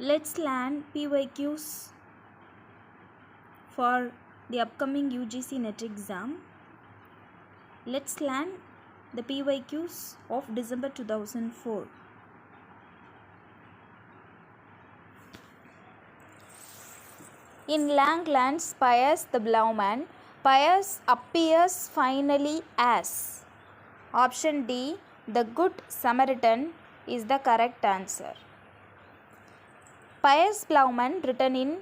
Let's learn PYQs for the upcoming UGC NET exam. Let's learn the PYQs of December 2004. In Langland's Pius the Blowman, Pius appears finally as. Option D, the Good Samaritan, is the correct answer. Pius Blowman, written in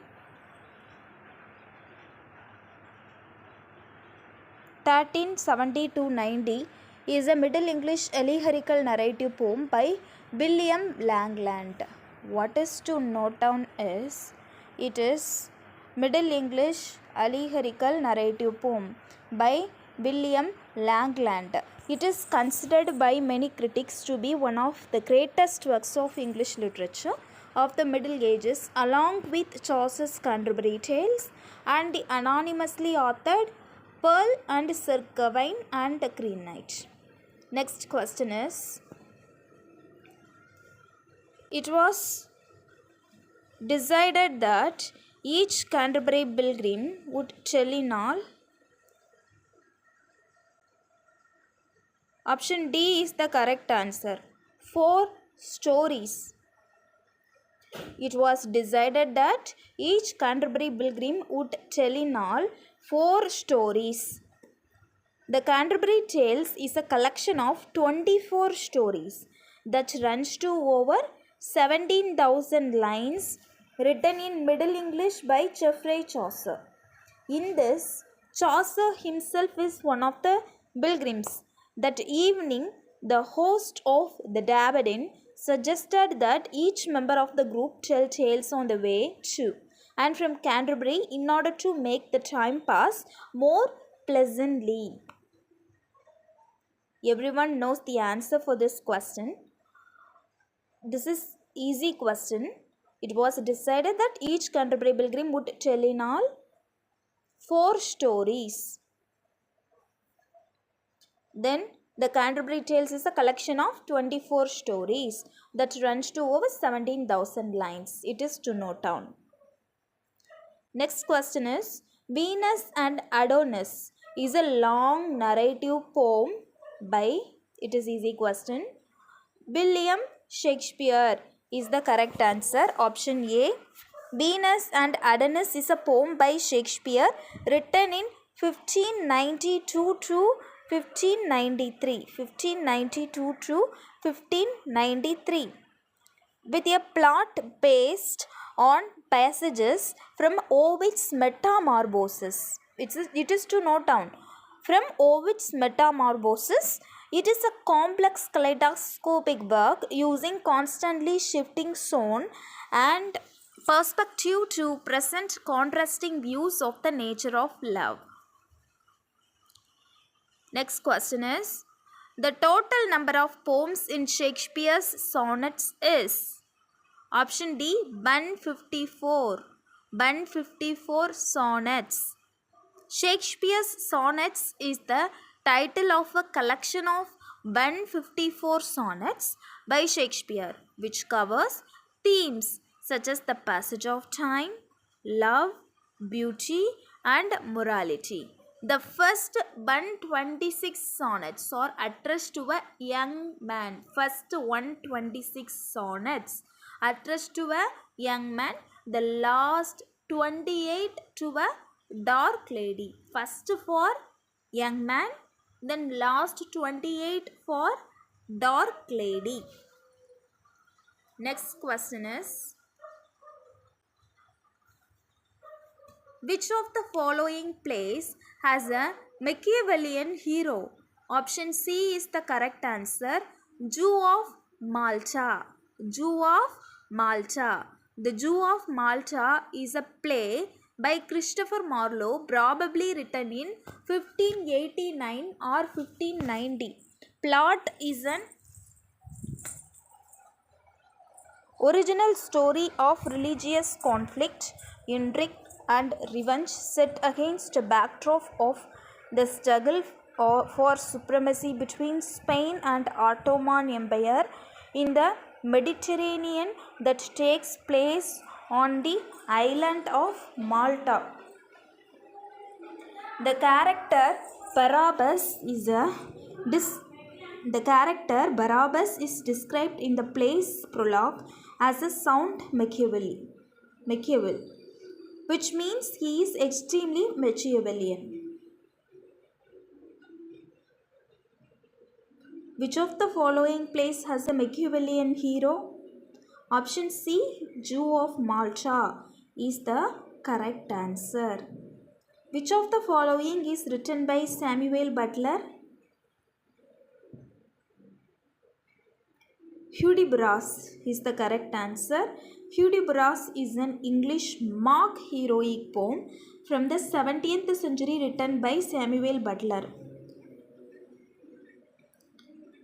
1370-90, is a Middle English allegorical narrative poem by William Langland. What is to note down is, it is Middle English allegorical narrative poem by William Langland. It is considered by many critics to be one of the greatest works of English literature of the Middle Ages, along with Chaucer's Canterbury Tales and the anonymously authored Pearl and Sir Gawain and the Green Knight. Next question is, it was decided that each Canterbury pilgrim would tell in all. Option D is the correct answer. 4 stories. It was decided that each Canterbury pilgrim would tell in all 4 stories. The Canterbury Tales is a collection of 24 stories that runs to over 17,000 lines, written in Middle English by Geoffrey Chaucer. In this, Chaucer himself is one of the pilgrims. That evening, the host of the Daberdin suggested that each member of the group tell tales on the way to and from Canterbury in order to make the time pass more pleasantly. Everyone knows the answer for this question. This is easy question. It was decided that each Canterbury pilgrim would tell in all 4 stories. Then the Canterbury Tales is a collection of 24 stories that runs to over 17,000 lines. It is to note down. Next question is, Venus and Adonis is a long narrative poem by, it is easy question, William Shakespeare is the correct answer. Option A. Venus and Adonis is a poem by Shakespeare written in 1592 to 1593 with a plot based on passages from Ovid's Metamorphoses. It is to note down. From Ovid's Metamorphoses, it is a complex kaleidoscopic work using constantly shifting tone and perspective to present contrasting views of the nature of love. Next question is, the total number of poems in Shakespeare's sonnets is. Option D, 154. 154 sonnets. Shakespeare's Sonnets is the title of a collection of 154 sonnets by Shakespeare, which covers themes such as the passage of time, love, beauty, and morality. The first 126 sonnets are addressed to a young man. First 126 sonnets addressed to a young man. The last 28 to a dark lady. First for young man, then last 28 for dark lady. Next question is, which of the following plays has a Machiavellian hero? Option C is the correct answer. Jew of Malta. Jew of Malta. The Jew of Malta is a play by Christopher Marlowe, probably written in 1589 or 1590. Plot is an original story of religious conflict, intrigue, and revenge set against a backdrop of the struggle for supremacy between Spain and Ottoman Empire in the Mediterranean that takes place on the island of Malta? The character Barabbas is described in the play's prologue as a sound Machiavel, which means he is extremely Machiavellian. Which of the following plays has a Machiavellian hero? Option C, Jew of Malta, is the correct answer. Which of the following is written by Samuel Butler? Hudibras is the correct answer. Hudibras is an English mock heroic poem from the 17th century written by Samuel Butler.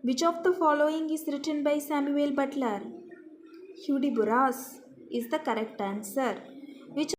Which of the following is written by Samuel Butler? Hudibras is the correct answer. Which